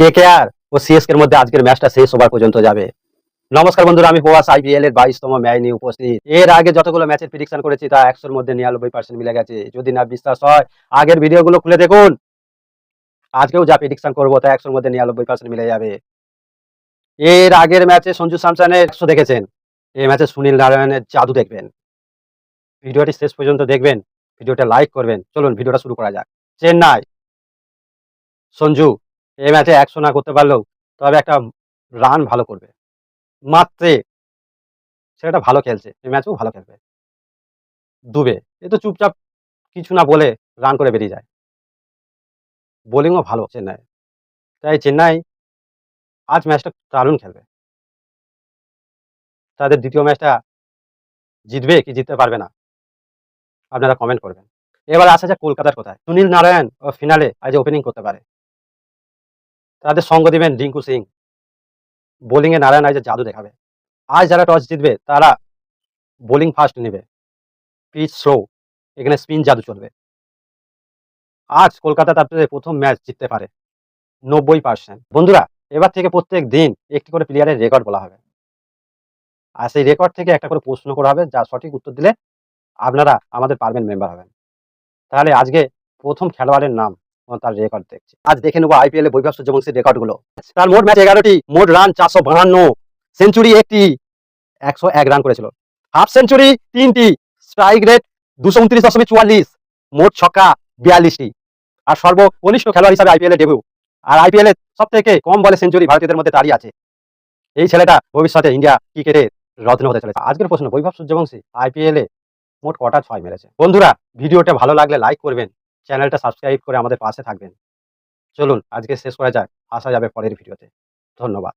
KKR ও CSK এর মধ্যে আজকের ম্যাচটা শেষ ওভার পর্যন্ত যাবে। নমস্কার বন্ধুরা, আমি প্রবাস আইপিএল এর 22তম ম্যাচ নিয়ে উপস্থিত। এর আগে যতগুলো ম্যাচের প্রেডিকশন করেছি তা 100-র মধ্যে 99% মিলে গেছে। যদি না বিশ্বাস হয় আগের ভিডিওগুলো খুলে দেখুন। আজকেও যা প্রেডিকশন করবো তা 100-র মধ্যে 99% মিলে যাবে। এর আগের ম্যাচে সঞ্জু স্যামসনের 100 দেখেছেন, এই ম্যাচে সুনীল নারায়ণের জাদু দেখবেন। ভিডিওটি শেষ পর্যন্ত দেখবেন, ভিডিওটা লাইক করবেন। চলুন ভিডিওটা শুরু করা যাক। চেন্নাই সঞ্জু এই ম্যাচে 100 না করতে পারলেও তবে একটা রান ভালো করবে মাত্রে, সেটা ভালো খেলছে, এই ম্যাচেও ভালো খেলবে। দুবে এ তো চুপচাপ কিছু না বলে রান করে বেরিয়ে যায়। বোলিংও ভালো চেন্নাই, তাই চেন্নাই আজ ম্যাচটা দারুণ খেলবে। তাদের দ্বিতীয় ম্যাচটা জিতবে কি জিততে পারবে না, আপনারা কমেন্ট করবেন। এবার আসা যাক কলকাতার কথায়। সুনীল নারায়ণ ও ফিনালে আজ ওপেনিং করতে পারে, তাদের সঙ্গ দিবেন রিঙ্কু সিং। বোলিংয়ে নারায়ণ আজ জাদু দেখাবে। আজ যারা টস জিতবে তারা বোলিং ফার্স্ট নেবে, পিচ স্লো, এখানে স্পিন জাদু চলবে। আজ কলকাতা তাদের প্রথম ম্যাচ জিততে পারে 90%। বন্ধুরা, এবার থেকে প্রত্যেক দিন একটি করে প্লেয়ারের রেকর্ড বলা হবে, আর সেই রেকর্ড থেকে একটা করে প্রশ্ন করা হবে, যা সঠিক উত্তর দিলে আপনারা আমাদের পারমেন্ট মেম্বার হবেন। তাহলে আজকে প্রথম খেলোয়াড়ের নাম ও তার রেকর্ড দেখছি। আজ দেখে নেবো আইপিএল এ বৈভব সূর্যবংশীর রেকর্ডগুলো। তার মোট ম্যাচ 11টি, মোট রান 452, সেঞ্চুরি 1টি, 101 রান করেছিল, হাফ সেঞ্চুরি 3টি, স্ট্রাইক রেট 229.44, মোট ছক্কা 42টি, আর সর্বকনিষ্ঠ খেলোয়াড় হিসাবে আইপিএল এ ডেবিউ। আর আইপিএল এ সব থেকে কম বলে সেঞ্চুরি ভারতীয়দের মধ্যে তারই আছে। এই ছেলেটা ভবিষ্যতে ইন্ডিয়া ক্রিকেটে রত্ন হতে চলেছে। আজকের প্রশ্ন, বৈভব সূর্যবংশী আইপিএল এ মোট কটা 6 মেরেছে? বন্ধুরা, ভিডিওটা ভালো লাগলে লাইক করবেন, চ্যানেলটা সাবস্ক্রাইব করে আমাদের পাশে থাকবেন। চলুন আজকে শেষ করা যাক, আসা যাবে পরের ভিডিওতে। ধন্যবাদ।